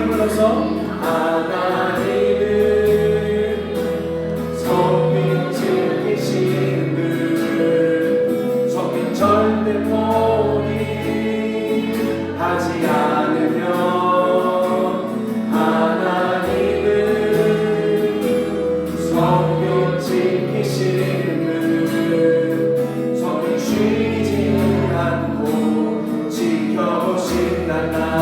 이름을 불러서 하나님은 성민 지키시는 분, 성민 절대 포기하지 않으며 하나님은 성민 지키시는 분, 성민 쉬지 않고 지켜보신단다.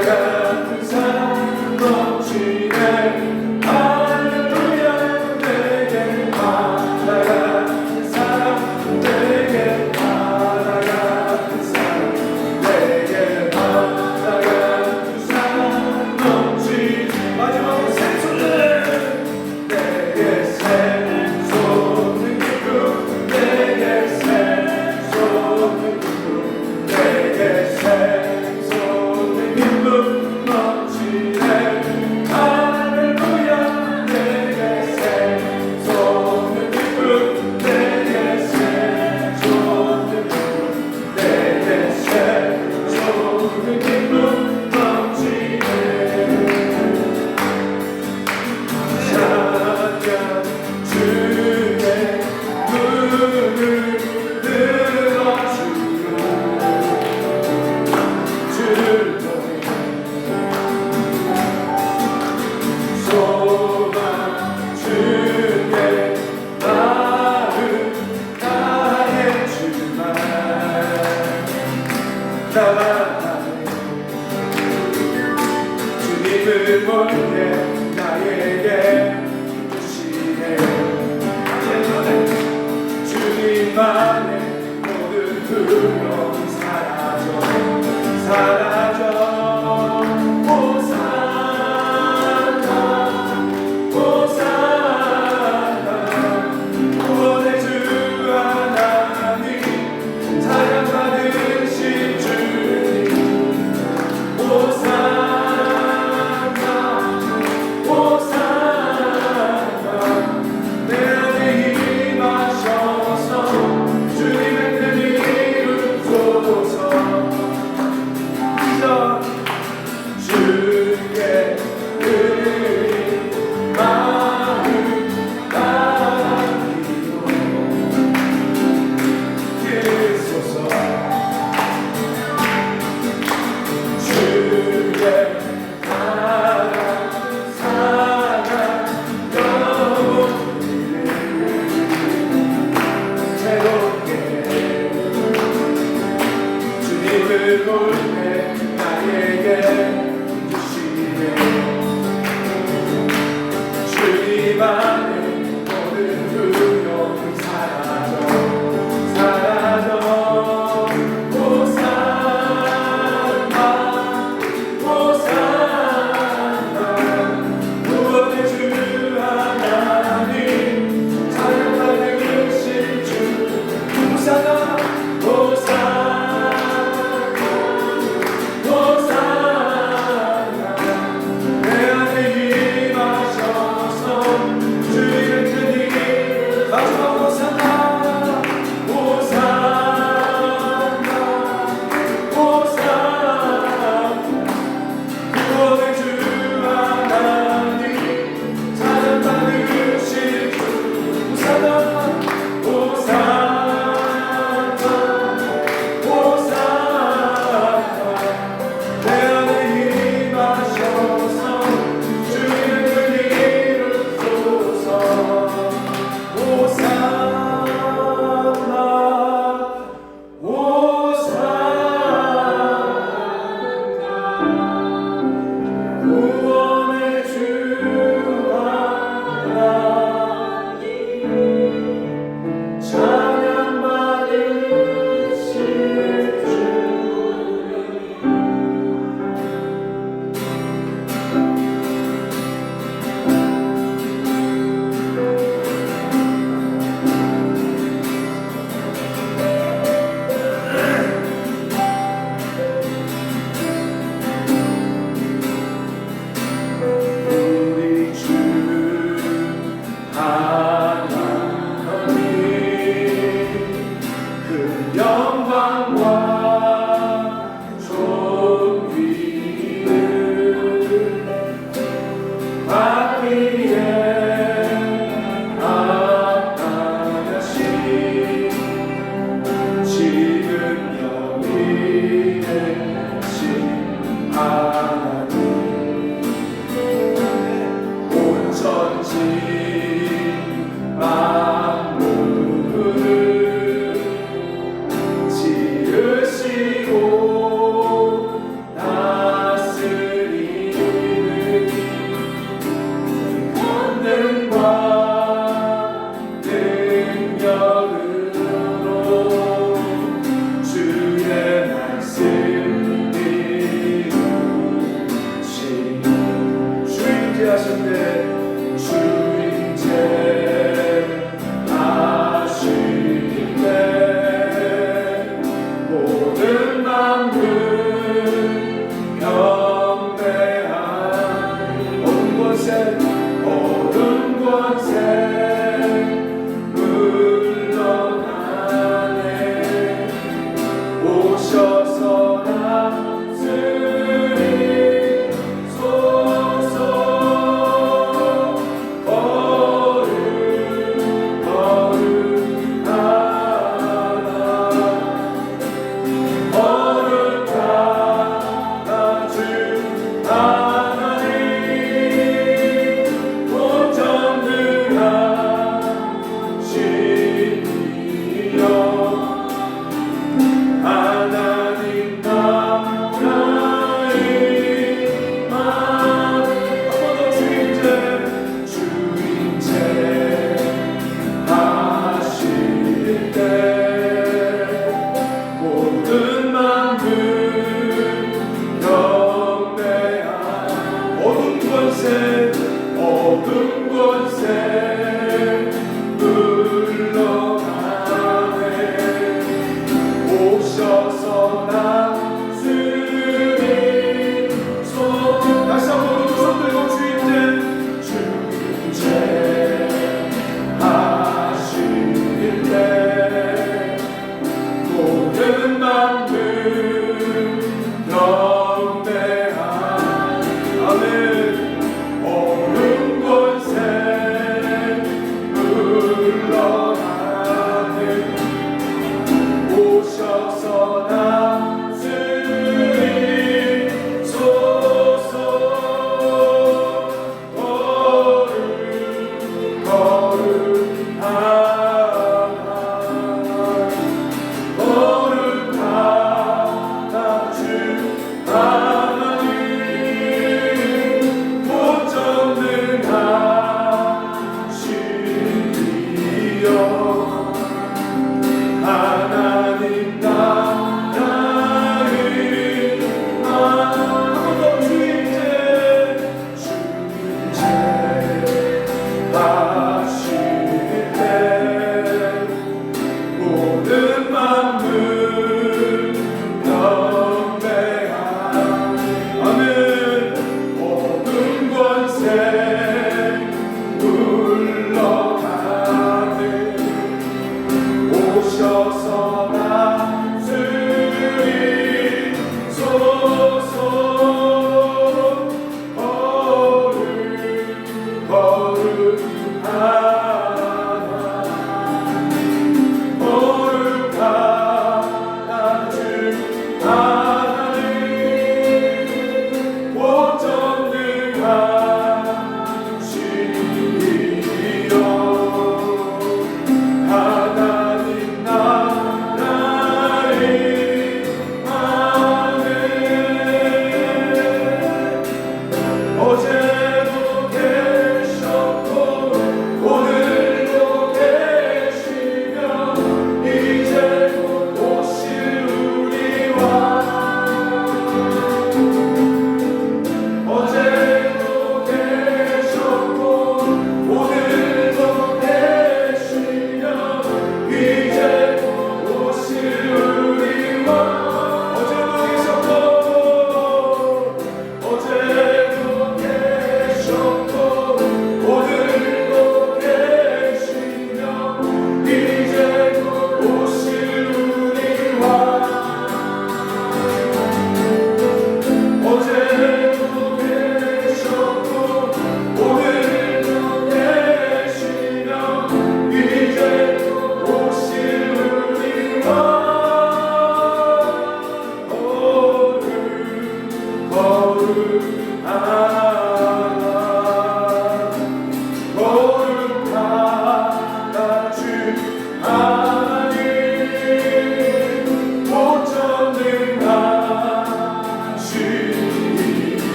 같은 사랑 넘치네 할렐루야 내게 바다 같은 사랑 내게 바다 같은 사랑 내게 바다 같은 사랑 넘치네 마지막으로 생소는 내게 샘솟는 기쁨 내게 샘솟는 기쁨 내게 샘솟는 기쁨 넘치네 할렐루야 내게 샘솟는 기쁨 내게 샘솟는 기쁨 내게 샘솟는 기쁨 넘치네 찬양 주의 눈을 들어주고 주를 통해 소망 주의 마음 다해 주만 나만의 주님을 볼때 나에게 주시네 주님만의 모든 두려움이 사라져 사라져 호산나 호산나 구원의 주 하나님 사랑받으신 주님 호산나 호산나 내 안에 임하셔서 주님의 뜻을 이루소서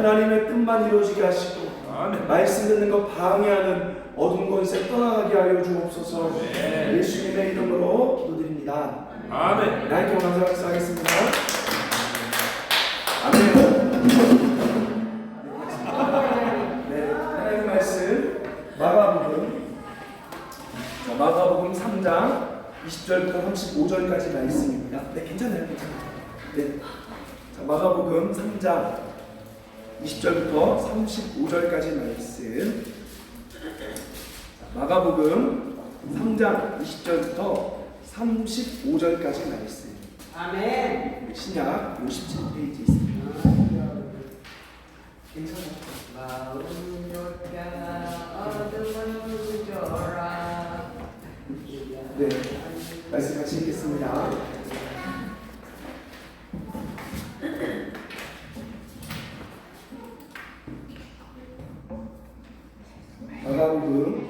하나님의 뜻만 이루어지게 하시고 말씀 듣는 것 방해하는 어두운 곳에 떠나가게 하여 주옵소서. 예수님의 이름으로 기도드립니다. 아멘. 하나님께 감사 박수하겠습니다. 아멘. 네, 하나님의 말씀 마가복음 3장 20절부터 35절까지 말씀입니다. 네, 괜찮아요. 네. 자, 마가복음 3장 20절부터 35절까지 말씀. 마가복음 3장 20절부터 35절까지 말씀. 아멘. 신약 57페이지 있습니다. 괜찮아요. 마음 요자 어둠은 저라. 네, 말씀 같이 읽겠습니다. 마가복음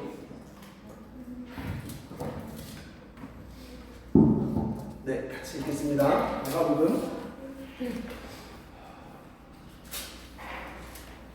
네, 같이 읽겠습니다. 마가복음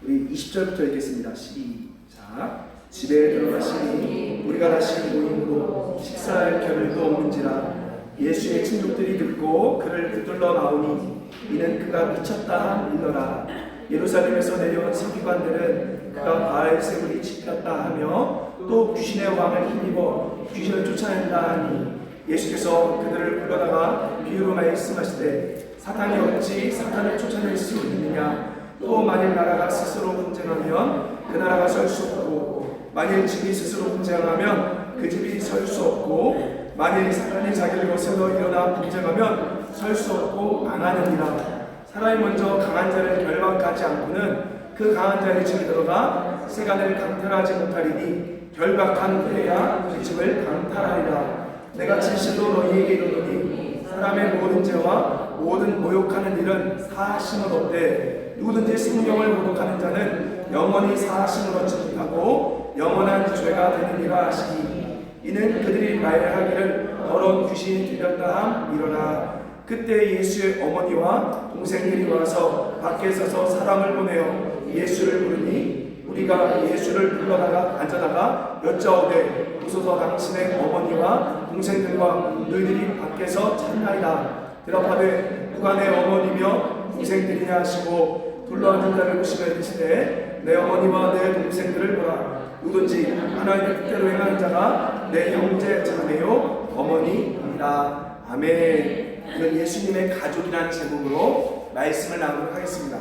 우리 20절부터 읽겠습니다. 시작. 집에 들어가시니 우리가 다시 모임으로 식사할 겨를도 없는지라 예수의 친족들이 듣고 그를 붙들러 나오니 이는 그가 미쳤다 일러라. 예루살렘에서 내려온 서기관들은 그가 바알세불이 집혔다 하며 또 귀신의 왕을 힘입어 귀신을 쫓아낸다 하니 예수께서 그들을 불러다가 비유로 말씀하시되 사탄이 어찌 사탄을 쫓아낼 수 있느냐. 또 만일 나라가 스스로 분쟁하면 그 나라가 설 수 없고 만일 집이 스스로 분쟁하면 그 집이 설 수 없고 만일 사탄이 자기를 거슬러 일어나 분쟁하면 설 수 없고 망하느니라. 사람이 먼저 강한 자를 결박하지 않고는 그 강한 자의 집에 들어가 세간을 강탈하지 못하리니 결박한 후에야 그 집을 강탈하리라. 내가 진실로 너희에게 이르노니 사람의 모든 죄와 모든 모욕하는 일은 사하심은 없되 누구든지 성령을 모독하는 자는 영원히 사하심을 얻지 못하고 영원한 죄가 되느니라 하시니 이는 그들이 말하기를 더러운 귀신이 들렸다 함이로라. 그때 예수의 어머니와 동생들이 와서 밖에 서서 사람을 보내어 예수를 부르니 우리가 예수를 불러다가 앉아다가 여짜오되 보소서 당신의 어머니와 동생들과 너희들이 밖에서 찾나이다. 대답하되 누가 내 어머니며 동생들이냐 하시고 둘러앉은 자를 보시며 이르시되 내 어머니와 내 동생들을 보라. 누구든지 하나님의 뜻대로 행하는 자가 내 형제 자매요 어머니이다. 아멘. 이건 예수님의 가족이라는 제목으로 말씀을 나누도록 하겠습니다.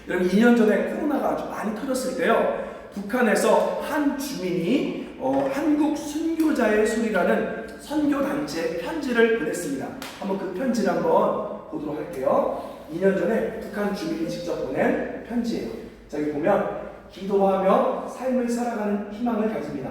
여러분 2년 전에 코로나가 아주 많이 터졌을 때요, 북한에서 한 주민이 한국 순교자의 소리라는 선교단체에 편지를 보냈습니다. 한번 그 편지를 한번 보도록 할게요. 2년 전에 북한 주민이 직접 보낸 편지예요. 자, 여기 보면 기도하며 삶을 살아가는 희망을 가집니다.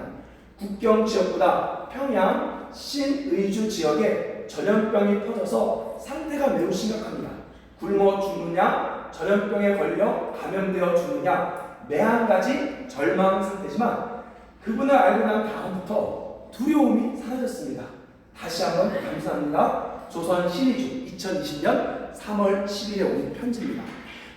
국경 지역보다 평양 신의주 지역에 전염병이 퍼져서 상태가 매우 심각합니다. 굶어 죽느냐, 전염병에 걸려 감염되어 죽느냐, 매한 가지 절망 상태지만 그분을 알고 난 다음부터 두려움이 사라졌습니다. 다시 한번 감사합니다. 조선 신의주 2020년 3월 10일에 온 편지입니다.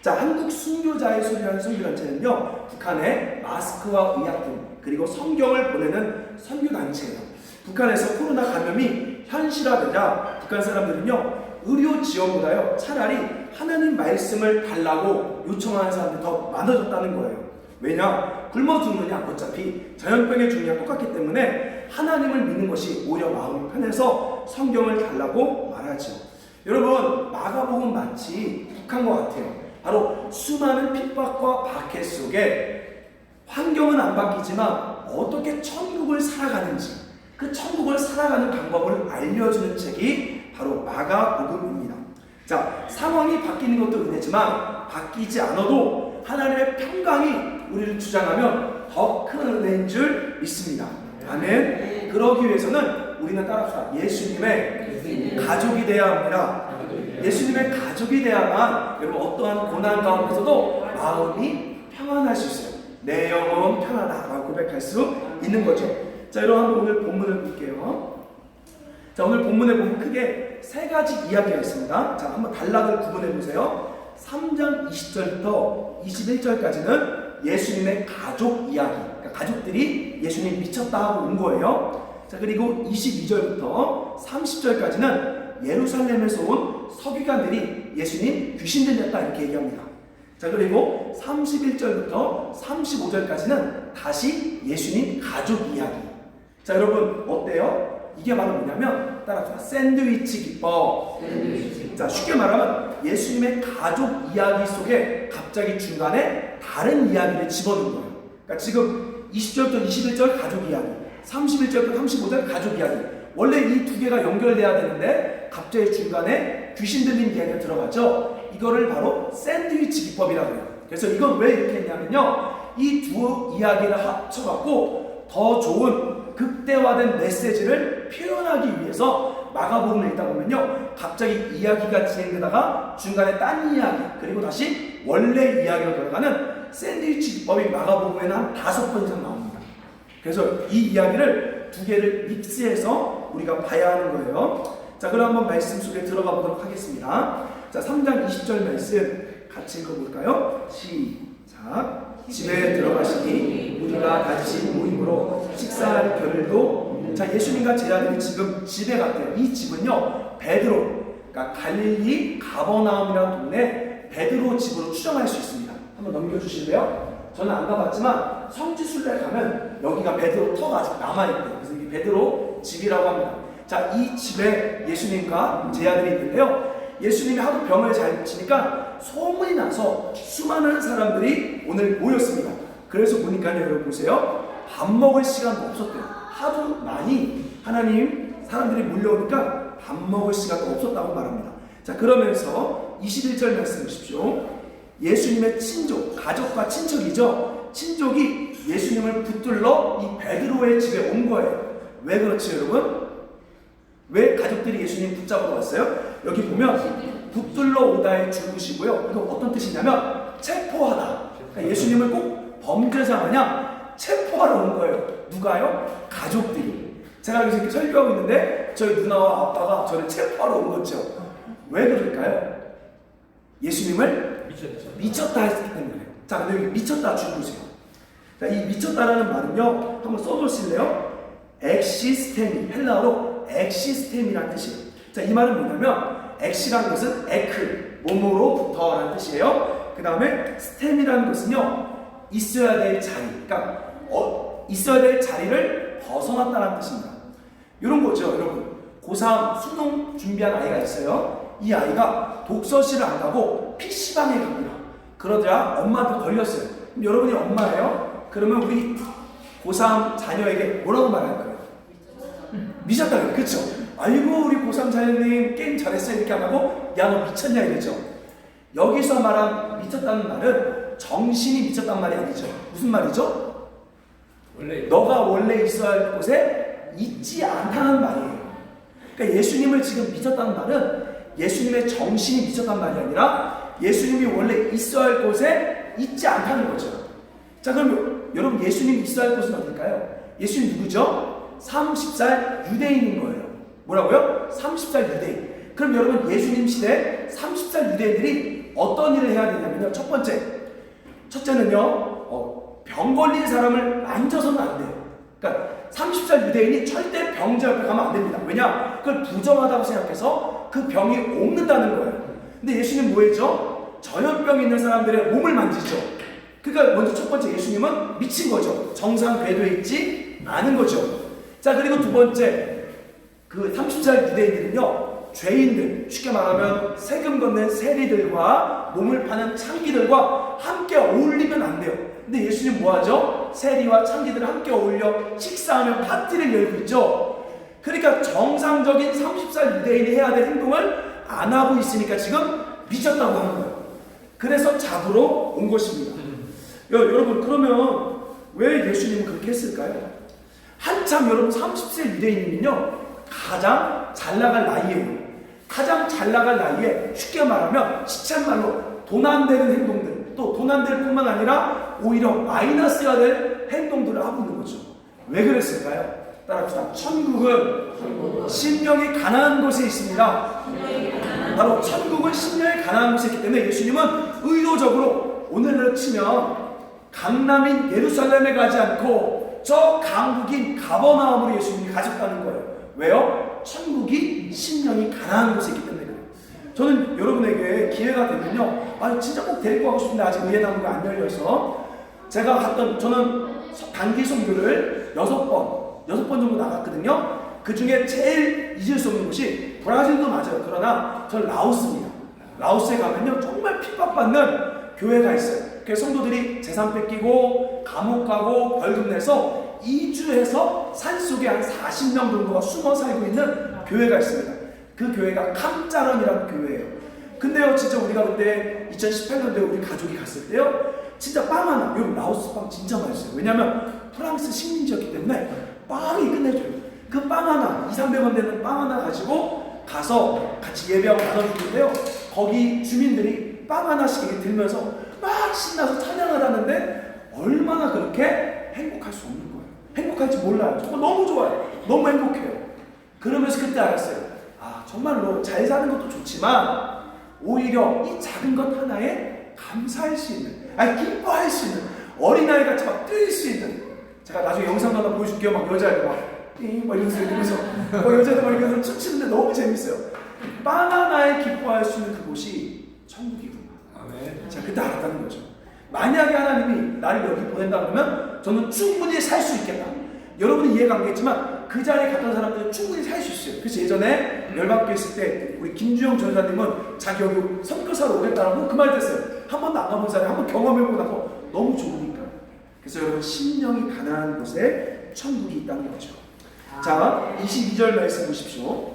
자, 한국 순교자의 소리라는 선교단체는요, 북한에 마스크와 의약품 그리고 성경을 보내는 선교단체예요. 북한에서 코로나 감염이 현실화되자 북한 사람들은요, 의료 지원보다요 차라리 하나님 말씀을 달라고 요청하는 사람들이 더 많아졌다는 거예요. 왜냐? 굶어 죽느냐, 어차피 전염병에 죽느냐 똑같기 때문에 하나님을 믿는 것이 오히려 마음이 편해서 성경을 달라고 말하죠. 여러분, 마가복음 마치 북한과 같아요. 바로 수많은 핍박과 박해 속에 환경은 안 바뀌지만 어떻게 천국을 살아가는지, 그 천국을 살아가는 방법을 알려주는 책이 바로 마가복음입니다. 자, 상황이 바뀌는 것도 은혜지만 바뀌지 않아도 하나님의 평강이 우리를 주장하면 더 큰 은혜인 줄 믿습니다. 아멘. 그러기 위해서는 우리는 따라합시다. 예수님의 가족이 되어야 합니다. 예수님의 가족이 돼야만 여러분 어떠한 고난 가운데서도 마음이 평안할 수 있어요. 내 영혼 평안하다고 고백할 수 있는 거죠. 자, 여러분 한번 오늘 본문을 볼게요. 자, 오늘 본문에 보면 크게 세 가지 이야기가 있습니다. 자, 한번 단락을 구분해 보세요. 3장 20절부터 21절까지는 예수님의 가족 이야기, 그러니까 가족들이 예수님 미쳤다 하고 온 거예요. 자, 그리고 22절부터 30절까지는 예루살렘에서 온 서기관들이 예수님 귀신 들렸다 이렇게 얘기합니다. 자, 그리고 31절부터 35절까지는 다시 예수님 가족 이야기. 자, 여러분 어때요? 이게 바로 뭐냐면 따라합시다. 샌드위치 기법. 자, 쉽게 말하면 예수님의 가족 이야기 속에 갑자기 중간에 다른 이야기를 집어넣은 거예요. 그러니까 지금 20절부터 21절 가족 이야기, 31절부터 35절 가족 이야기. 원래 이 두 개가 연결돼야 되는데 갑자기 중간에 귀신 들린 이야기가 들어가죠. 이거를 바로 샌드위치 기법이라고 해요. 그래서 이건 왜 이렇게 했냐면요, 이 두 이야기를 합쳐갖고 더 좋은 극대화된 메시지를 표현하기 위해서 마가복음을 읽다 보면요, 갑자기 이야기가 진행되다가 중간에 딴 이야기, 그리고 다시 원래 이야기로 돌아가는 샌드위치 기법이 마가복음에는 한 5번 이상 나옵니다. 그래서 이 이야기를 두 개를 믹스해서 우리가 봐야 하는 거예요. 자, 그럼 한번 말씀 속에 들어가 보도록 하겠습니다. 자, 3장 20절 말씀 같이 읽어볼까요? 시작. 집에 들어가시니 우리가 같이 모임으로 식사할 겨를도. 자, 예수님과 제자들이 지금 집에 갔대요. 이 집은요, 베드로, 그러니까 갈릴리 가버나움이라는 동네 베드로 집으로 추정할 수 있습니다. 한번 넘겨주실래요? 저는 안 가봤지만 성지순례 가면 여기가 베드로 터가 아직 남아있대요. 그래서 이게 베드로 집이라고 합니다. 자, 이 집에 예수님과 제자들이 있는데요, 예수님이 하도 병을 잘 고치니까 소문이 나서 수많은 사람들이 오늘 모였습니다. 그래서 보니까요, 여러분 보세요, 밥 먹을 시간도 없었대요. 하도 많이 하나님 사람들이 몰려오니까 밥 먹을 시간도 없었다고 말합니다. 자, 그러면서 21절 말씀 보십시오. 예수님의 친족, 가족과 친척이죠. 친족이 예수님을 붙들러 이 베드로의 집에 온 거예요. 왜 그렇지 여러분? 왜 가족들이 예수님 붙잡으러 왔어요? 여기 보면 붙들러 오다의 줄구시고요. 이거 어떤 뜻이냐면 체포하다. 그러니까 예수님을 꼭 범죄자 마냥 체포하러 온 거예요. 누가요? 가족들이. 제가 여기서 이렇게 설교하고 있는데 저희 누나와 아빠가 저를 체포하러 온 거죠. 왜 그럴까요? 예수님을 미쳤다 했기 때문에. 자, 근데 여기 미쳤다 줄 보세요. 자, 이 미쳤다라는 말은요, 한번 써보실래요? 엑시스테미, 헬라어로 엑시스템이라는 뜻이에요. 자, 이 말은 뭐냐면 엑시라는 것은 에크, 몸으로부터라는 뜻이에요. 그 다음에 스템이라는 것은요, 있어야 될 자리, 그러니까 있어야 될 자리를 벗어났다는 뜻입니다. 이런 거죠, 여러분. 고3 수능 준비한 아이가 있어요. 이 아이가 독서실을 안 가고 PC방에 갑니다. 그러자 엄마한테 걸렸어요. 그럼 여러분이 엄마예요? 그러면 우리 고3 자녀에게 뭐라고 말할 거예요? 미쳤다. 그렇죠? 아이고 우리 고3 자녀님 게임 잘했어요 이렇게 안 하고 야 너 미쳤냐 이러죠. 여기서 말한 미쳤다는 말은 정신이 미쳤단 말이 아니죠. 무슨 말이죠? 너가 원래 있어야 할 곳에 있지 않다는 말이에요. 그러니까 예수님을 지금 미쳤다는 말은 예수님의 정신이 미쳤단 말이 아니라 예수님이 원래 있어야 할 곳에 있지 않다는 거죠. 자, 그럼 여러분 예수님이 있어야 할 곳은 어딜까요? 예수님 누구죠? 30살 유대인인 거예요. 뭐라고요? 30살 유대인. 그럼 여러분 예수님 시대 30살 유대인들이 어떤 일을 해야 되냐면요. 첫째는요. 병 걸린 사람을 만져서는 안 돼요. 그러니까 30살 유대인이 절대 병자 옆에 가면 안 됩니다. 왜냐? 그걸 부정하다고 생각해서 그 병이 옮는다는 거예요. 근데 예수님 뭐 했죠? 전염병 있는 사람들의 몸을 만지죠. 그러니까 먼저 첫 번째 예수님은 미친 거죠. 정상 궤도에 있지 않은 거죠. 자, 그리고 두 번째 그 30살 유대인들은요. 죄인들, 쉽게 말하면 세금 걷는 세리들과 몸을 파는 창기들과 함께 어울리면 안 돼요. 근데 예수님 뭐 하죠? 세리와 창기들을 함께 어울려 식사하며 파티를 열고 있죠. 그러니까 정상적인 30살 유대인이 해야 될 행동을 안 하고 있으니까 지금 미쳤다고 하는 거예요. 그래서 잡으러 온 것입니다. 여러분 그러면 왜 예수님은 그렇게 했을까요? 한참 여러분 30세 유대인이면요 가장 잘 나갈 나이에요. 가장 잘 나갈 나이에 쉽게 말하면 시쳇말로 돈 안 되는 행동들, 또 돈 안 될 뿐만 아니라 오히려 마이너스가 될 행동들을 하고 있는 거죠. 왜 그랬을까요? 따라합시다. 천국은 심령이 가난한 곳에 있습니다. 바로 천국은 심령이 가난한 곳에 있기 때문에 예수님은 의도적으로 오늘로 치면 강남인 예루살렘에 가지 않고 저 강북인 가버나움으로 예수님이 가셨다는 거예요. 왜요? 천국이 심령이 가난한 곳에 있기 때문에 그래요. 저는 여러분에게 기회가 되면요, 진짜 꼭 데리고 가고 싶은데 아직 의회나무가 안 열려서 제가 갔던, 저는 단기 선교를 6번 정도 나갔거든요. 그 중에 제일 잊을 수 없는 곳이 브라질도 맞아요. 그러나 저는 라오스입니다. 라오스에 가면요 정말 핍박받는 교회가 있어요. 그래서 성도들이 재산 뺏기고 감옥 가고 벌금 내서 이주해서 산속에 한 40명 정도가 숨어 살고 있는 교회가 있습니다. 그 교회가 캄짜런이라는 교회예요. 근데요 진짜 우리가 그때 2018년도에 우리 가족이 갔을 때요 진짜 빵 하나, 여러분 라오스 빵 진짜 맛있어요. 왜냐면 프랑스 식민지였기 때문에 빵이 끝내줘요. 그 빵 하나, 200~300원 되는 빵 하나 가지고 가서 같이 예배하고 나눠주는데요 거기 주민들이 빵 하나씩 들면서 막 신나서 찬양을 하는데 얼마나 그렇게 행복할 수 없는 거예요. 행복할지 몰라요. 정말 너무 좋아요. 너무 행복해요. 그러면서 그때 알았어요. 정말로 잘 사는 것도 좋지만 오히려 이 작은 것 하나에 감사할 수 있는, 기뻐할 수 있는, 어린아이같이 막 뛸 수 있는, 제가 나중에 영상 하나 보여줄게요. 막 여자애들 막 이러면서 여자애들 막 이러면서 춤추는데 너무 재밌어요. 빵 하나에 기뻐할 수 있는 그곳이 천국이구나. 제가 그때 알았다는 거죠. 만약에 하나님이 나를 여기 보낸다 그러면 저는 충분히 살 수 있겠다. 여러분은 이해가 안 되겠지만 그 자리에 갔던 사람들은 충분히 살 수 있어요. 그래서 예전에 열방교회 있을 때 우리 김주영 전사님은 자기 여기 선교사로 오겠다라고 그 말 됐어요. 한 번도 안 가본 사람이 한 번 경험해보고 나서 너무 좋으니까. 그래서 여러분 심령이 가난한 곳에 천국이 있다는 거죠. 자, 22절 말씀 보십시오.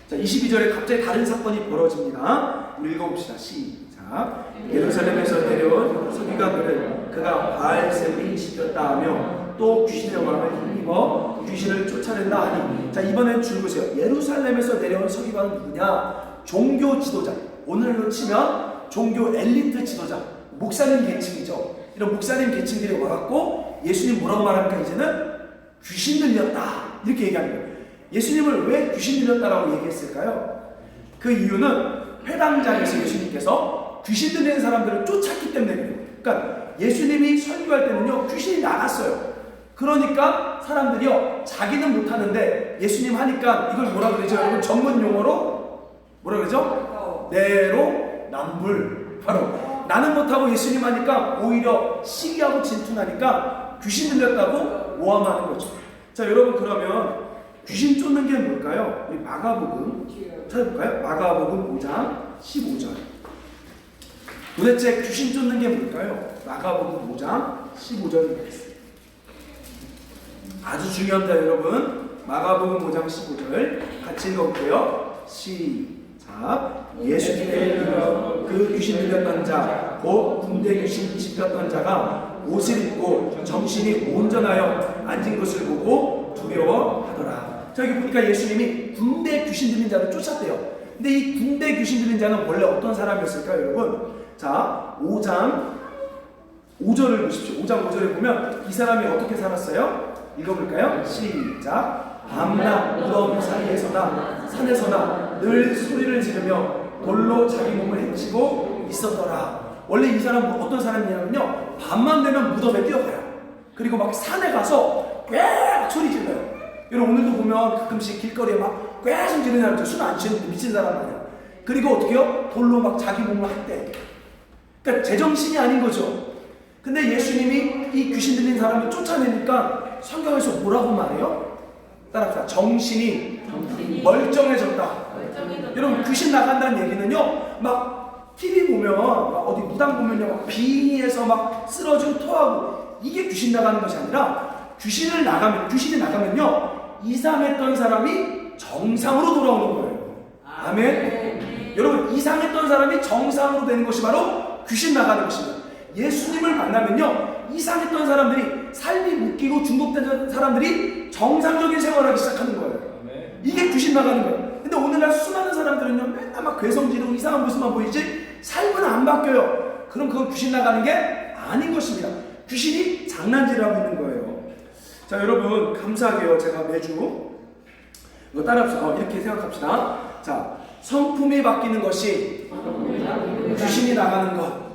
자, 22절에 갑자기 다른 사건이 벌어집니다. 우리 읽어봅시다. 시작. 예루살렘에서 내려온 서기관들은 그가 바알세불이 시켰다 하며 또 귀신의 영향을 힘입어 귀신을 쫓아낸다 하니, 자 이번엔 줄 보세요. 예루살렘에서 내려온 서기관은 누구냐? 종교 지도자, 오늘로 치면 종교 엘리트 지도자, 목사님 계층이죠. 이런 목사님 계층들이 와갖고 예수님 뭐라고 말합니까? 이제는 귀신 들렸다 이렇게 얘기하는 거예요. 예수님을 왜 귀신 들렸다라고 얘기했을까요? 그 이유는 회당장에서 예수님께서 귀신 들리는 사람들을 쫓았기 때문에 그래요. 그러니까 예수님이 설교할 때는요 귀신이 나갔어요. 그러니까 사람들이요 자기는 못하는데 예수님 하니까 이걸 뭐라 그러죠? 여러분 전문 용어로 뭐라 그러죠? 내로남불. 바로 나는 못하고 예수님 하니까 오히려 시기하고 질투나니까 귀신 들렸다고 모함하는 거죠. 자 여러분 그러면 귀신 쫓는 게 뭘까요? 우리 마가복음 찾아볼까요? 마가복음 5장 15절. 도대체 귀신 쫓는 게 뭘까요? 마가복음 5장 15절 읽겠습니다. 아주 중요합니다, 여러분. 마가복음 5장 15절 같이 읽어볼게요. 시작. 예수님의 이르러 그 귀신 들렸던 자, 곧 군대 귀신 씹혔던 자가 옷을 입고 정신이 온전하여 앉은 것을 보고 두려워하더라. 자, 여기 보니까 예수님이 군대 귀신 들린 자를 쫓았대요. 근데 이 군대 귀신 들린 자는 원래 어떤 사람이었을까요, 여러분? 자, 5장 5절을 보십시오. 5장 5절에 보면 이 사람이 어떻게 살았어요? 읽어볼까요? 시작. 밤낮 무덤 사이에서나 산에서나 늘 소리를 지르며 돌로 자기 몸을 해치고 있었더라. 원래 이 사람은 어떤 사람이냐면요, 밤만 되면 무덤에 뛰어가요. 그리고 막 산에 가서 꽤 소리 질러요. 여러분, 오늘도 보면 가끔씩 길거리에 막 꽤 소리 지르는 사람 있죠. 술 안 취했는데 미친 사람 아니야. 그리고 어떻게 해요? 돌로 막 자기 몸을 학대. 그러니까 제정신이 아닌 거죠. 근데 예수님이 이 귀신 들린 사람을 쫓아내니까 성경에서 뭐라고 말해요? 따라합시다. 정신이 멀쩡해졌다. 여러분, 귀신 나간다는 얘기는요, 막 TV 보면, 막 어디 무당 보면요, 막 빙의해서 막 쓰러지고 토하고, 이게 귀신 나가는 것이 아니라 귀신이 나가면요, 이상했던 사람이 정상으로 돌아오는 거예요. 아멘. 여러분, 이상했던 사람이 정상으로 되는 것이 바로 귀신 나가는 것입니다. 예수님을 만나면요, 이상했던 사람들이, 삶이 묶이고 중독된 사람들이 정상적인 생활을 하기 시작하는 거예요. 이게 귀신 나가는 거예요. 근데 오늘날 수많은 사람들은요, 맨날 막 괴성지르고 이상한 모습만 보이지 삶은 안 바뀌어요. 그럼 그건 귀신 나가는 게 아닌 것입니다. 귀신이 장난질을 하고 있는 거예요. 자, 여러분, 감사하게요, 제가 매주 이거 따라합시다. 이렇게 생각합시다. 자, 성품이 바뀌는 것이 귀신이 나가는 것,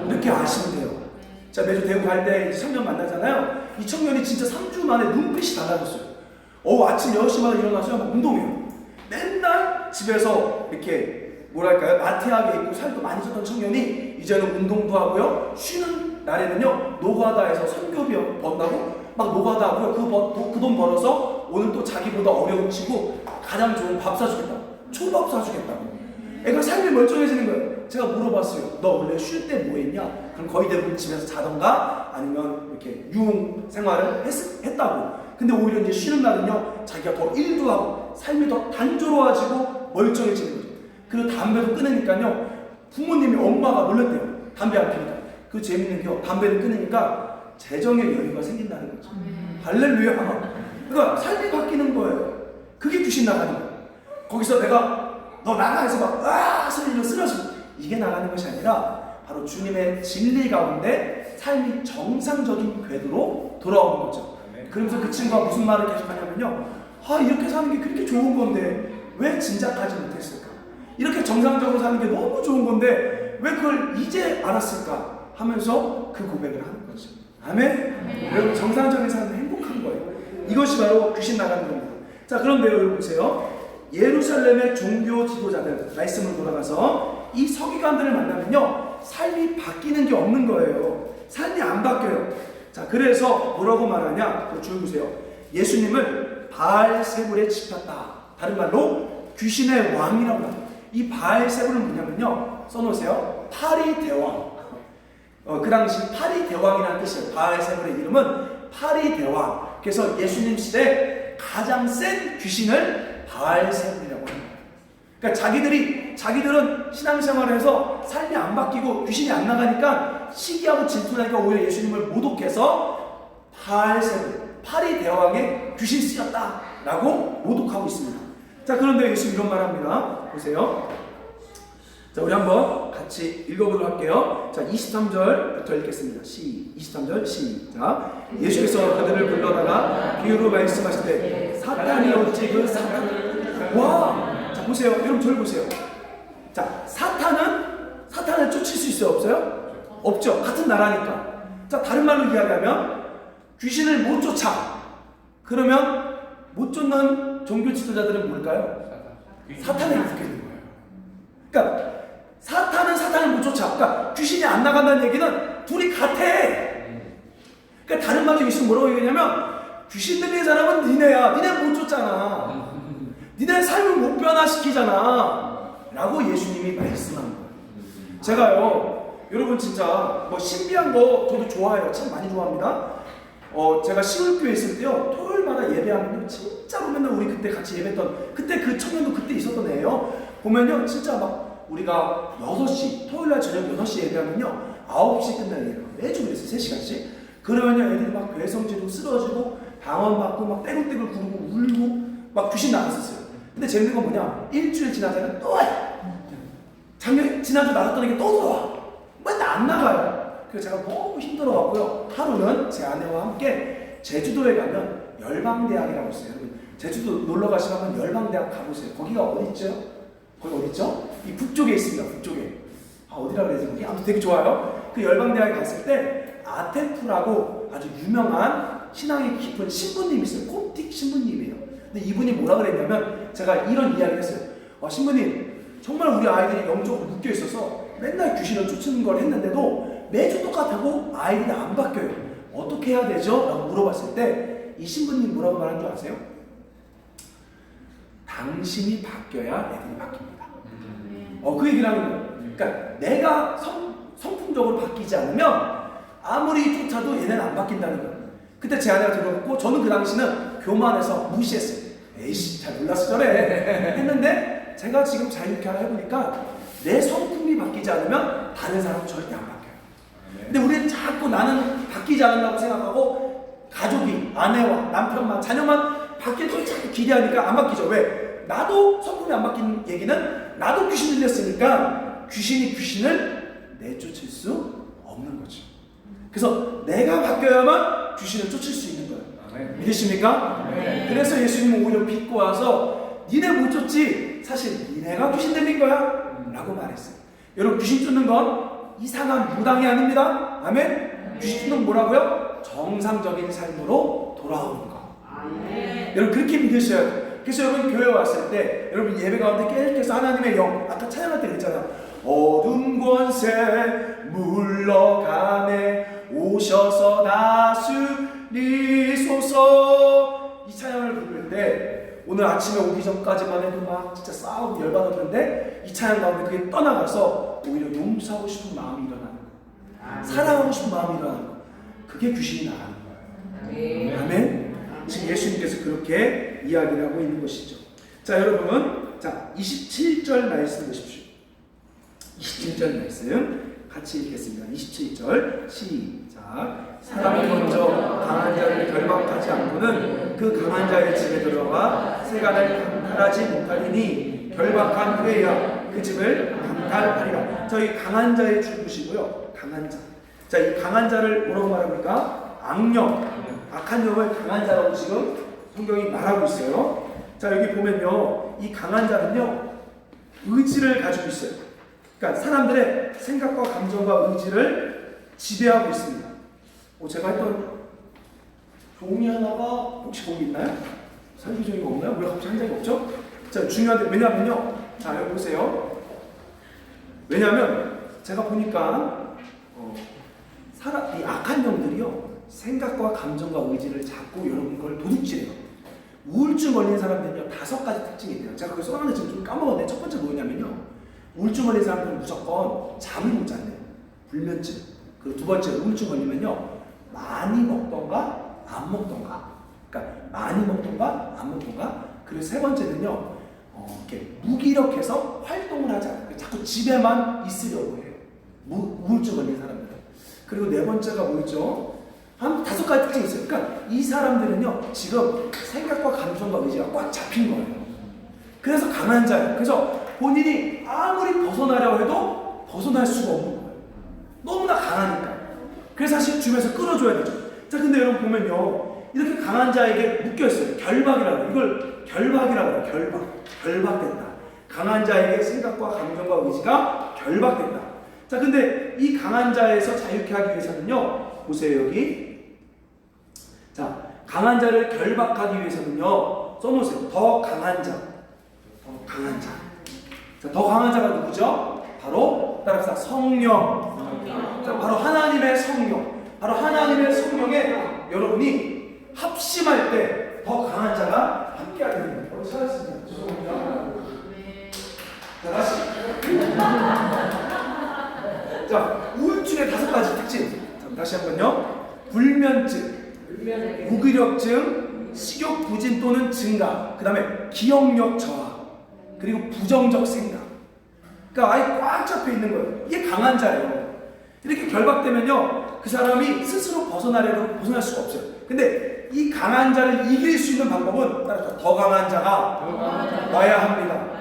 이렇게 아시면 돼요. 자, 매주 대구 갈 때 청년 만나잖아요. 이 청년이 진짜 3주 만에 눈빛이 달라졌어요. 아침 6시마다 일어나서 막 운동해요. 맨날 집에서 이렇게 뭐랄까요, 나태하게 있고 살도 많이 쪘던 청년이 이제는 운동도 하고요, 쉬는 날에는요, 노가다에서 선교비 번다고 막 노가다 하고요, 그 돈 벌어서 오늘 또 자기보다 어려운 친구 가장 좋은 밥 사주겠다고, 초밥 사주겠다고. 애가 삶이 멀쩡해지는 거예요. 제가 물어봤어요. 너 원래 쉴 때 뭐 했냐? 그럼 거의 대부분 집에서 자던가 아니면 이렇게 유흥 생활을 했다고. 근데 오히려 이제 쉬는 날은요, 자기가 더 일도 하고 삶이 더 단조로워지고 멀쩡해지는 거죠. 그리고 담배도 끊으니까요, 부모님이, 엄마가 놀랐대요. 담배 안 피니까. 그 재밌는 게요, 담배를 끊으니까 재정의 여유가 생긴다는 거죠. 할렐루야. 그러니까 삶이 바뀌는 거예요. 그게 귀신 나가는 거예요. 거기서 내가 너 나가 해서 막 소리로 쓰러지고, 이게 나가는 것이 아니라 바로 주님의 진리 가운데 삶이 정상적인 궤도로 돌아오는 거죠. 그러면서 그 친구가 무슨 말을 계속 하냐면요, 이렇게 사는 게 그렇게 좋은 건데 왜 진작하지 못했을까? 이렇게 정상적으로 사는 게 너무 좋은 건데 왜 그걸 이제 알았을까? 하면서 그 고백을 하는 거죠. 아멘? 여러분, 정상적인 삶은 행복한 거예요. 이것이 바로 귀신 나가는 겁니다. 자, 그런데요, 여러분 보세요. 예루살렘의 종교 지도자들, 말씀으로 돌아가서 이 서기관들을 만나면요, 삶이 바뀌는 게 없는 거예요. 삶이 안 바뀌어요. 자, 그래서 뭐라고 말하냐? 줄 보세요. 예수님을 바알세불에 짚었다. 다른 말로 귀신의 왕이라고 합니다. 이 바알세불은 뭐냐면요, 써놓으세요. 파리 대왕. 그 당시 파리 대왕이라는 뜻이에요. 바알세불의 이름은 파리 대왕. 그래서 예수님 시대에 가장 센 귀신을 바알세불이라고 합니다. 그러니까 자기들은 신앙생활을 해서 삶이 안 바뀌고 귀신이 안 나가니까 시기하고 질투하니까 오히려 예수님을 모독해서 바알세불, 파리 대왕의 귀신 쓰였다라고 모독하고 있습니다. 자, 그런데 예수님 이런 말합니다. 보세요. 자, 우리 한번 같이 읽어보도록 할게요. 자, 23절부터 읽겠습니다. 23절 시작. 예수께서 그들을 불러다가 비유로 말씀하실 때 사탄이 어찌 그 사탄을 자, 보세요. 여러분 저를 보세요. 자, 사탄을 쫓을 수 있어요? 없어요? 없죠. 같은 나라니까. 자, 다른 말로 이야기하면 귀신을 못 쫓아. 그러면 못 쫓는 종교 지도자들은 뭘까요? 사탄에 붙게 되는 거예요. 그러니까 사탄은 사탄을 못 쫓아. 그러니까 귀신이 안 나간다는 얘기는 둘이 같아. 그러니까 다른 말로 예수는 뭐라고 얘기하냐면 귀신 들린 사람은 니네야. 니네 못 쫓잖아. 니네 삶을 못 변화시키잖아. 라고 예수님이 말씀한 거예요. 제가요, 여러분 진짜 뭐 신비한 거 저도 좋아해요. 참 많이 좋아합니다. 제가 시골교회 있을 때요, 토요일마다 예배하면요, 진짜로 맨날 우리 그때 같이 예배했던, 그때 그 청년도 그때 있었던 애예요. 보면요, 진짜 막 우리가 6시, 토요일날 저녁 6시 예배하면요, 9시 끝나는 예배. 매주 그랬어요, 3시간씩. 그러면요, 애들이 막 괴성지르고 쓰러지고, 방언받고, 막 떼굴떼굴 구르고, 울고, 막 귀신 나갔었어요. 근데 재밌는 건 뭐냐, 일주일 지나자면 또 와요. 작년, 지난주 나갔던 애가 또 들어와. 맨날 안 나가요. 그래서 제가 너무 힘들어갖고요. 하루는 제 아내와 함께 제주도에 가면 열방대학이라고 있어요. 여러분, 제주도 놀러 가시면 열방대학 가보세요. 거기가 어딨죠? 거기 어딨죠? 이 북쪽에 있습니다. 북쪽에. 어디라 그래야 되지? 아무튼 되게 좋아요. 그 열방대학에 갔을 때 아테프라고 아주 유명한 신앙이 깊은 신부님이 있어요. 콥틱 신부님이에요. 근데 이분이 뭐라 그랬냐면, 제가 이런 이야기를 했어요. 신부님, 정말 우리 아이들이 영적으로 묶여 있어서 맨날 귀신을 쫓는 걸 했는데도 매주 똑같다고 아이들이 안 바뀌어요. 어떻게 해야 되죠? 라고 물어봤을 때 이 신부님이 뭐라고 말한 줄 아세요? 당신이 바뀌어야 애들이 바뀝니다. 그 얘기를 하는 거예요. 그러니까 내가 성품적으로 바뀌지 않으면 아무리 쫓아도 얘네는 안 바뀐다는 거예요. 그때 제 아내가 들어갔고, 저는 그 당시는 교만해서 무시했어요. 에이씨, 잘 몰랐어 저래 했는데, 제가 지금 자유케 해보니까 내 성품이 바뀌지 않으면 다른 사람은 절대 안 바뀌어요. 근데 우리는 자꾸 나는 바뀌지 않으려고 생각하고, 가족이, 아내와 남편만, 자녀만 바뀔 걸 자꾸 기대하니까 안 바뀌죠. 왜? 나도 성품이 안 바뀐 얘기는 나도 귀신 들렸으니까 귀신이 귀신을 내쫓을 수 없는 거죠. 그래서 내가 바뀌어야만 귀신을 쫓을 수 있는 거예요. 믿으십니까? 그래서 예수님은 오히려 빚고 와서 니네 못 쫓지, 사실 니네가 귀신 들린 거야 라고 말했어요. 여러분, 귀신 쫓는 건 이상한 무당이 아닙니다. 아멘? 귀신 쫓는 건 뭐라고요? 정상적인 삶으로 돌아오는 거. 여러분, 그렇게 믿으셔야 돼요. 그래서 여러분, 교회 왔을 때 여러분 예배 가운데 깨끗해서 하나님의 영, 아까 찬양할 때 그랬잖아요. 어둠 권세 물러가네 오셔서 다스리소서. 이 찬양을 부를 때 오늘 아침에 오기 전까지만 해도 막 진짜 싸우고 열받았는데, 이 찬양 가운데 그게 떠나가서 오히려 용서하고 싶은 마음이 일어나는 거예요. 사랑하고 싶은 마음이 일어나는 거예요. 그게 귀신이 나가는 거예요. 아멘. 지금 예수님께서 그렇게 이야기를 하고 있는 것이죠. 자, 여러분, 자 27절 말씀 보십시오. 27절 말씀 같이 읽겠습니다. 27절 시작. 사람이 먼저 강한 자를 결박하지 않고는 그 강한 자의 집에 들어가 세간을 강탈하지 못하리니 결박한 후에야 그 집을 강탈하리라. 자, 이 강한 자의 줄부시고요. 강한 자. 자, 이 강한 자를 뭐라고 말합니까? 악령, 악한 영을 강한 자라고 지금 성경이 말하고 있어요. 자, 여기 보면요, 이 강한 자는요, 의지를 가지고 있어요. 그러니까 사람들의 생각과 감정과 의지를 지배하고 있습니다. 제가 했던 종이 하나가 혹시 거기 있나요? 설교종이가 없나요? 왜 갑자기 한 장이 없죠? 자, 중요한데, 왜냐면요, 자, 여기 보세요. 왜냐면 제가 보니까 이 악한 영들이요, 생각과 감정과 의지를 잡고 여러분 걸 도둑질해요. 우울증 걸린 사람들은요, 5가지 특징이 있대요. 제가 그걸 써놨는데 지금 좀 까먹었는데, 첫 번째 뭐냐면요, 우울증 걸린 사람들은 무조건 잠을 못 잔대요. 불면증. 그리고 두 번째, 우울증 걸리면요, 많이 먹던가 안 먹던가. 그러니까 많이 먹던가 안 먹던가. 그리고 세 번째는요, 이렇게 무기력해서 활동을 하지 않아요. 자꾸 집에만 있으려고 해요. 우울증 걸린 사람들. 그리고 네 번째가 뭐였죠? 한 5가지 특징이 있어요. 그러니까 이 사람들은요, 지금 생각과 감정과 의지가 꽉 잡힌 거예요. 그래서 강한 자예요. 그래서 본인이 아무리 벗어나려고 해도 벗어날 수가 없는 거예요. 너무나 강하니까. 그래서 사실 주변에서 끌어줘야 되죠. 자, 근데 여러분 보면요, 이렇게 강한 자에게 묶여있어요. 결박이라고. 이걸 결박이라고 해요. 결박된다. 강한 자에게 생각과 감정과 의지가 결박된다. 자, 근데 이 강한 자에서 자유케 하기 위해서는요, 보세요, 여기. 자, 강한 자를 결박하기 위해서는요, 써놓으세요. 더 강한 자. 더 강한 자. 자, 더 강한 자가 누구죠? 바로, 따라합시다. 성령. 자, 바로 하나님의 성령. 바로 하나님의 성령에 여러분이 합심할 때 더 강한 자가 함께하게 됩니다. 찾았습니다. 죄송합니다. 자, 다시. 자, 우울증의 5가지 특징. 자, 다시 한번요. 불면증, 무기력증, 식욕 부진 또는 증가, 그 다음에 기억력 저하, 그리고 부정적 생각. 그러니까 아예 꽉 잡혀 있는 거예요. 이게 강한 자예요. 이렇게 결박되면요, 그 사람이 스스로 벗어날 수가 없어요. 근데 이 강한 자를 이길 수 있는 방법은 따라서 더 강한 자가 와야 합니다.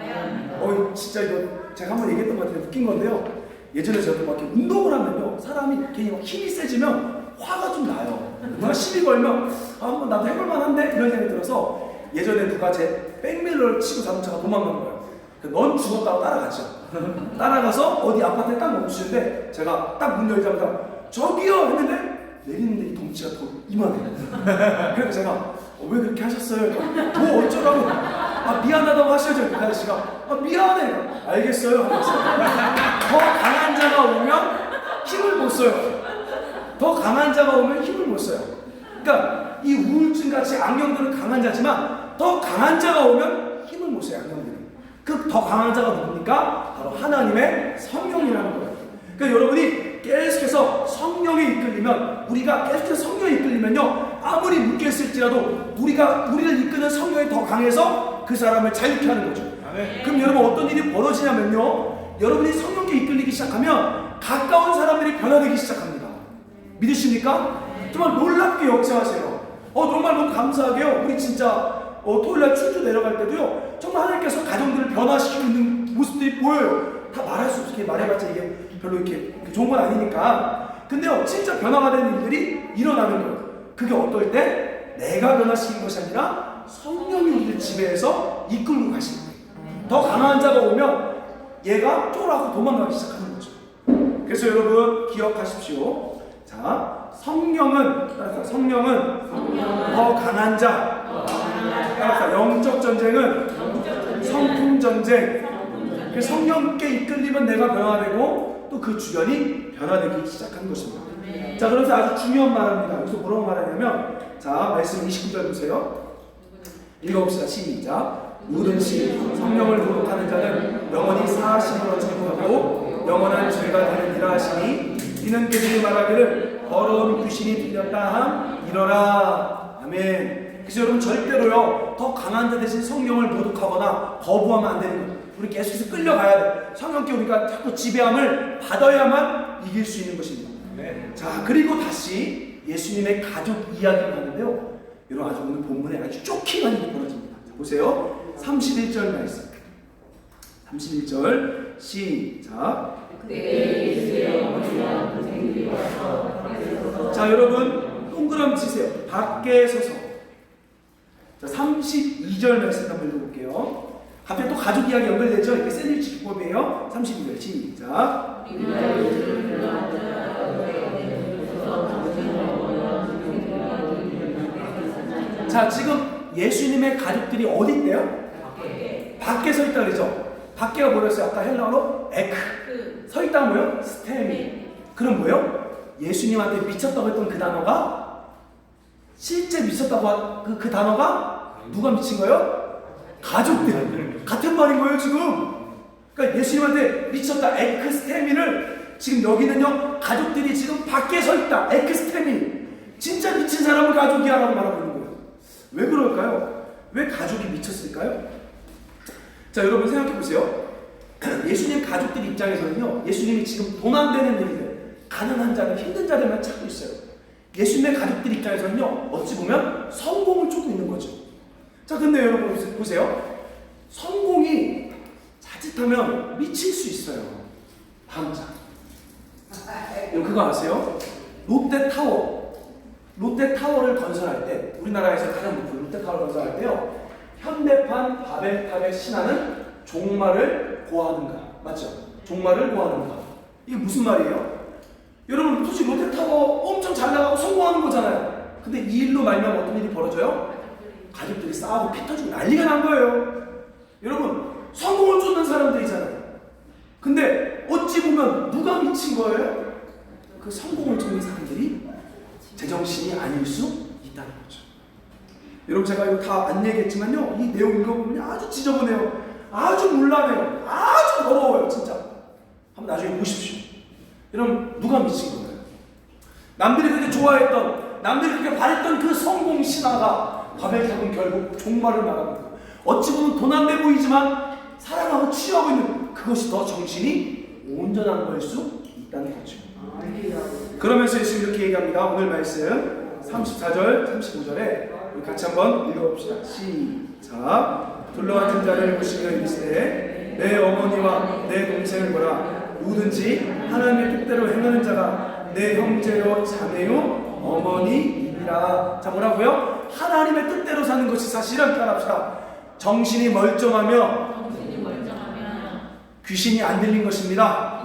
진짜 이거 제가 한번 얘기했던 것 같은데 웃긴 건데요. 예전에 저도 막 이렇게 운동을 하면요, 사람이 괜히 막 힘이 세지면 화가 좀 나요. 누가 시비 걸면 한번 나도 해볼만한데 이런 생각이 들어서 예전에 누가 제 백밀러를 치고 자동차가 도망간 거예요. 넌 죽었다고 따라갔죠. 따라가서 어디 아파트에 딱 멈추는데 제가 딱 문 열자마자 저기요 했는데 내리는데 이 덩치가 더 이만해요. 그래서 제가 왜 그렇게 하셨어요? 뭐 어쩌라고? 미안하다고 하셔야죠. 그 아저씨가 미안해. 알겠어요. 하면서 더 강한 자가 오면 힘을 못 써요. 더 강한 자가 오면 힘을 못 써요. 그러니까 이 우울증 같이 악령들은 강한 자지만 더 강한 자가 오면 힘을 못 써요. 악령들은. 그 더 강한 자가 누굽니까? 바로 하나님의 성령이라는 거예요. 그러니까 여러분이 계속해서 성령에 이끌리면, 우리가 계속해서 성령에 이끌리면요, 아무리 묶여있을지라도 우리를 이끄는 성령이 더 강해서 그 사람을 자유케 하는 거죠. 그럼 여러분 어떤 일이 벌어지냐면요, 여러분이 성령께 이끌리기 시작하면 가까운 사람들이 변화되기 시작합니다. 믿으십니까? 정말 놀랍게 역사하세요. 정말 너무 감사하게요. 우리 진짜 토요일날 춘주 내려갈 때도요, 정말 하나님께서 가정들을 변화시키고 있는 모습들이 보여요. 다 말할 수 없게 말해봤자 이게 별로 이렇게 좋은 건 아니니까. 근데요, 진짜 변화가 되는 일들이 일어나는 거예요. 그게 어떨 때? 내가 변화시킨 것이 아니라 성령이 우리를 지배해서 이끌고 가시는 거예요. 더 강한 자가 오면 얘가 쫄아서 도망가기 시작하는 거죠. 그래서 여러분 기억하십시오. 자, 성령은 더 강한 자. 따라서 영적 전쟁은 성품 전쟁. 성령께 이끌리면 내가 변화되고 또 그 주변이 변화되기 시작한 것입니다. 자, 그래서 아주 중요한 말입니다. 여기서 뭐라고 말하냐면, 자, 말씀 29절 보세요. 읽어봅시다. 시작. 누구든지 성령을 모독하는 자는 영원히 사하심을 얻지 못하고 영원한 죄가 되느니라 하시니, 이는 그들이 말하기를 더러운 귀신이 들렸다 함 이러라. 아멘. 그래서 여러분 절대로요, 더 강한 자 대신 성령을 모독하거나 거부하면 안 되는 거예요. 우리 계속해서 끌려가야 돼. 성령께 우리가 자꾸 지배함을 받아야만 이길 수 있는 것입니다. 자, 그리고 다시 예수님의 가족 이야기를 하는데요, 여러분 아주 오늘 본문에 아주 쇼킹한 일이 벌어집니다. 자, 보세요. 31절 말씀. 31절 시작. 자, 여러분 동그라미 치세요. 밖에 서서. 자, 32절 말씀 한번 읽어볼게요. 갑자기 또 가족 이야기 연결되죠? 이게 샌드위치 기법이에요. 32절 시작. 자, 지금 예수님의 가족들이 어디 있대요? 밖에 서 있다 그러죠? 밖에가 뭐였어요? 아까 헬라어로 에크. 서 있다 뭐요? 스테미. 그럼 뭐요? 예수님한테 미쳤다고 했던 그 단어가, 실제 미쳤다고 한 그 단어가 누가 미친 거예요? 가족들. 같은 말인 거예요 지금. 그러니까 예수님한테 미쳤다 에크스테미를 지금 여기는요, 가족들이 지금 밖에 서 있다. 에크스테미. 진짜 미친 사람을 가족이야 라고 말하고 있는 거예요. 왜 그럴까요? 왜 가족이 미쳤을까요? 자, 여러분 생각해 보세요. 예수님 가족들 입장에서는요, 예수님이 지금 돈 안 되는 일들, 가난한 자들, 힘든 자들만 찾고 있어요. 예수님의 가족들 입장에서는요, 어찌 보면 성공을 쫓고 있는 거죠. 자, 근데 여러분 보세요. 성공이 자칫하면 미칠 수 있어요. 다음 장. 여러분 그거 아세요? 롯데타워를 건설할 때, 우리나라에서 가장 높은 롯데타워를 건설할 때요, 현대판 바벨탑의 신화는 종말을 고하는가. 맞죠? 종말을 고하는가. 이게 무슨 말이에요? 여러분 솔직히 롯데타워 엄청 잘 나가고 성공하는 거잖아요. 근데 이 일로 말미암아 어떤 일이 벌어져요? 가족들이 싸우고 피 터지고 난리가 난 거예요. 여러분 성공을 쫓는 사람들이잖아요. 근데 어찌 보면 누가 미친 거예요? 그 성공을 쫓는 사람들이 제정신이 아닐 수 있다는 거죠. 여러분 제가 이거 다 안 얘기했지만요, 이 내용 읽어보면 아주 지저분해요. 아주 문란해요. 아주 더러워요 진짜. 한번 나중에 보십시오. 여러분 누가 미친 거예요? 남들이 그렇게 좋아했던, 남들이 그렇게 바랬던 그 성공 신화가 바벨탑은 결국 종말을 말합니다. 어찌 보면 도난돼 보이지만 사랑하고 취하고 있는 그것이 더 정신이 온전한 거일 수 있다는 거죠. 그러면서 예수님 이렇게 얘기합니다. 오늘 말씀 34절, 35절에 우리 같이 한번 읽어봅시다. 시작. 둘러앉은 자를 보시며 이르시되 내 어머니와 내 동생을 보라. 누구든지 하나님의 뜻대로 행하는 자가 내 형제요 자매요 어머니이니라. 자, 뭐라고요? 하나님의 뜻대로 사는 것이 사실은 따라합시다. 정신이 멀쩡하며 귀신이 안 들린 것입니다.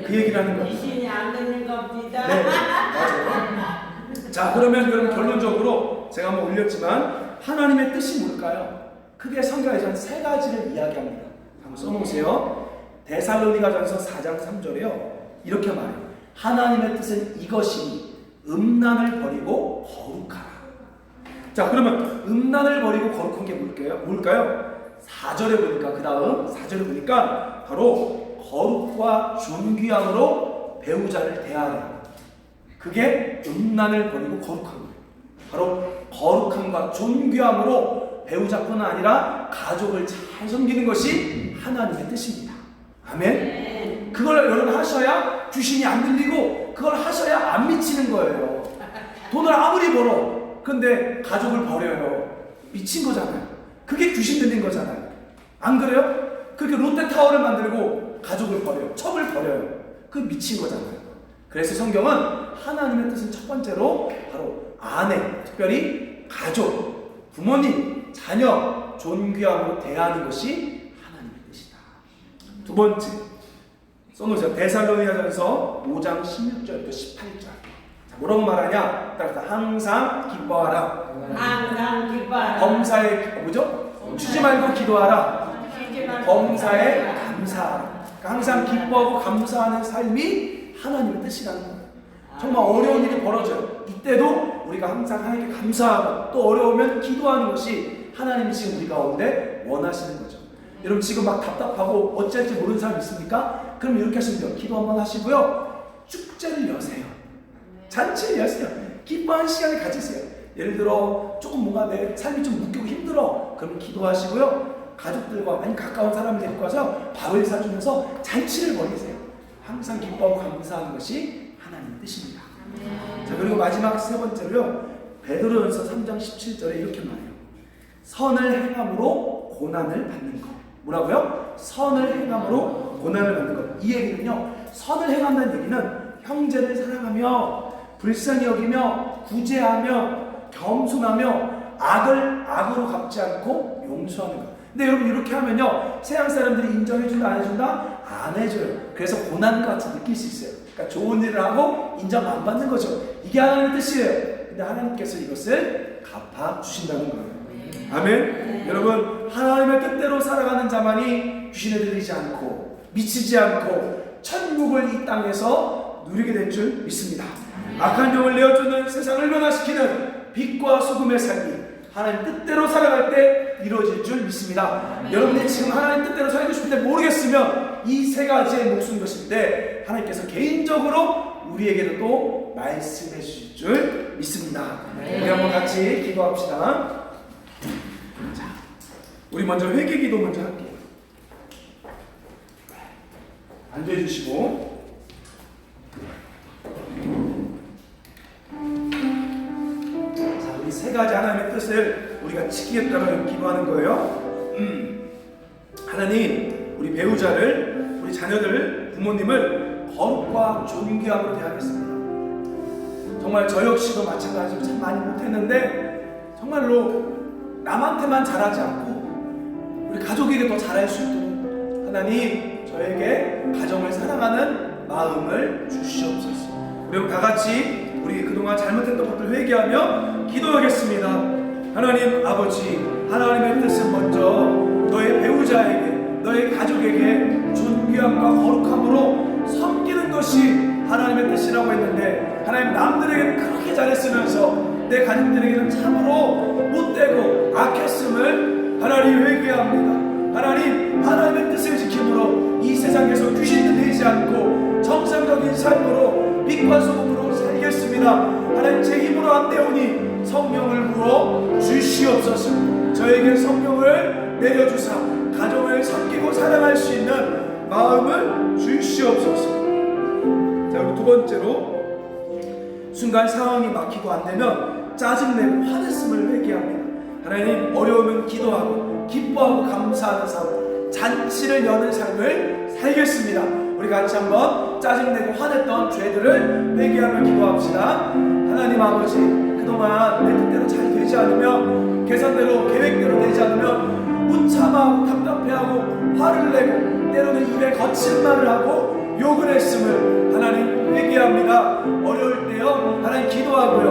그 얘기를 하는 거예요. 귀신이 안 되는 겁니다. 네, 맞아요. 자, 그러면 여러분 결론적으로 제가 한번 올렸지만 하나님의 뜻이 뭘까요? 크게 성경에서는 세 가지를 이야기합니다. 한번 써놓으세요. 데살로니가전서 4장 3절에요. 이렇게 말해요. 하나님의 뜻은 이것이니 음란을 버리고 거룩하라. 자, 그러면 음란을 버리고 거룩한 게 뭘까요? 4절에 보니까, 그 다음 4절에 보니까 바로 거룩과 존귀함으로 배우자를 대하라. 그게 음란을 버리고 거룩한 거예요. 바로 거룩함과 존귀함으로 배우자뿐 아니라 가족을 잘 섬기는 것이 하나님의 뜻입니다. 아멘. 그걸 여러분 하셔야 귀신이 안 들리고, 그걸 하셔야 안 미치는 거예요. 돈을 아무리 벌어, 근데 가족을 버려요. 미친 거잖아요. 그게 귀신 들린 거잖아요. 안 그래요? 그렇게 롯데타워를 만들고 가족을 버려요. 첩을 버려요. 그 미친 거잖아요. 그래서 성경은 하나님의 뜻은 첫 번째로 바로 아내, 특별히 가족, 부모님, 자녀 존귀함으로 대하는 것이 하나님의 뜻이다. 두 번째, 써놓으세요. 데살로니가전서 5장 16절부터 18절. 자, 뭐라고 말하냐? 따라서 항상 기뻐하라. 항상 기뻐하라. 범사에 뭐죠? 쉬지 말고 기도하라. 범사에 감사하라. 그러니까 항상 기뻐하고 감사하는 삶이 하나님의 뜻이라는 거예요. 정말 어려운 일이 벌어져요. 이때도 우리가 항상 하나님께 감사하고 또 어려우면 기도하는 것이 하나님이 지금 우리 가운데 원하시는 거죠. 여러분 지금 막 답답하고 어찌할지 모르는 사람 있습니까? 그럼 이렇게 하시면 돼요. 기도 한번 하시고요. 축제를 여세요. 잔치를 여세요. 기뻐하는 시간을 가지세요. 예를 들어 조금 뭔가 내 삶이 좀 묶이고 힘들어. 그럼 기도하시고요. 가족들과 아니 가까운 사람을 데리고 와서 밥을 사주면서 잔치를 벌이세요. 항상 기뻐하고 감사하는 것이 하나님의 뜻입니다. 자, 그리고 마지막 세 번째로요. 베드로전서 3장 17절에 이렇게 말해요. 선을 행함으로 고난을 받는 것. 뭐라고요? 선을 행함으로 고난을 받는 것. 이 얘기는요. 선을 행한다는 얘기는 형제를 사랑하며 불쌍히 여기며 구제하며 겸손하며 악을 악으로 갚지 않고 용서하는 것. 근데 여러분 이렇게 하면요. 세상 사람들이 인정해준다 안 해준다? 안 해줘요. 그래서 고난과 같이 느낄 수 있어요. 그러니까 좋은 일을 하고 인정 안 받는 거죠. 이게 하나님의 뜻이에요. 근데 하나님께서 이것을 갚아주신다는 거예요. 아멘. 여러분 하나님의 뜻대로 살아가는 자만이 귀신에 들리지 않고 미치지 않고 천국을 이 땅에서 누리게 될 줄 믿습니다. 악한 영을 내어주는 세상을 변화시키는 빛과 소금의 삶이 하나님 뜻대로 살아갈 때 이루어질 줄 믿습니다. 여러분이 지금 하나님 뜻대로 살고 싶은데 모르겠으면 이 세 가지의 목숨인 것인데 하나님께서 개인적으로 우리에게도 또 말씀해 주실 줄 믿습니다. 우리 한번 같이 기도합시다. 자, 우리 먼저 회개 기도 먼저 할게요. 앉아 주시고 자, 우리 세 가지 하나님의 뜻을 우리가 지키겠다고 기도하는 거예요. 하나님, 우리 배우자를, 우리 자녀들, 부모님을 거룩과 존귀함으로 대하겠습니다. 정말 저 역시도 마찬가지로 참 많이 못했는데 정말로 남한테만 잘하지 않고 우리 가족에게 더 잘할 수 있도록 하나님 저에게 가정을 사랑하는 마음을 주시옵소서. 그리고 다 같이 우리 그동안 잘못했던 것들 회개하며 기도하겠습니다. 하나님 아버지, 하나님의 뜻은 먼저 너의 배우자에게, 너의 가족에게 존귀함과 거룩함으로 섬기는 것이 하나님의 뜻이라고 했는데 하나님 남들에게는 그렇게 잘했으면서 내 가족들에게는 참으로 못되고 악했음을 하나님 회개합니다. 하나님, 하나님의 뜻을 지킴으로 이 세상에서 귀신 들리지 않고 정상적인 삶으로 빛과 소금으로 살겠습니다. 하나님 제 힘으로 안 되오니 성령을 부어 주시옵소서. 저에게 성령을 내려주사 가정을 섬기고 사랑할 수 있는 마음을 주시옵소서. 자, 그리고 두 번째로 순간 상황이 막히고 안 되면 짜증내고 화냈음을 회개합니다. 하나님, 어려우면 기도하고 기뻐하고 감사하는 삶, 잔치를 여는 삶을 살겠습니다. 우리 같이 한번 짜증내고 화냈던 죄들을 회개하며 기도합시다. 하나님 아버지, 그동안 내 뜻대로 잘 되지 않으면, 계산대로 계획대로 되지 않으면 무참하고 답답해하고 화를 내고 때로는 입에 거친 말을 하고 욕을 했음을 하나님 회개합니다. 어려울 때요 하나님 기도하고요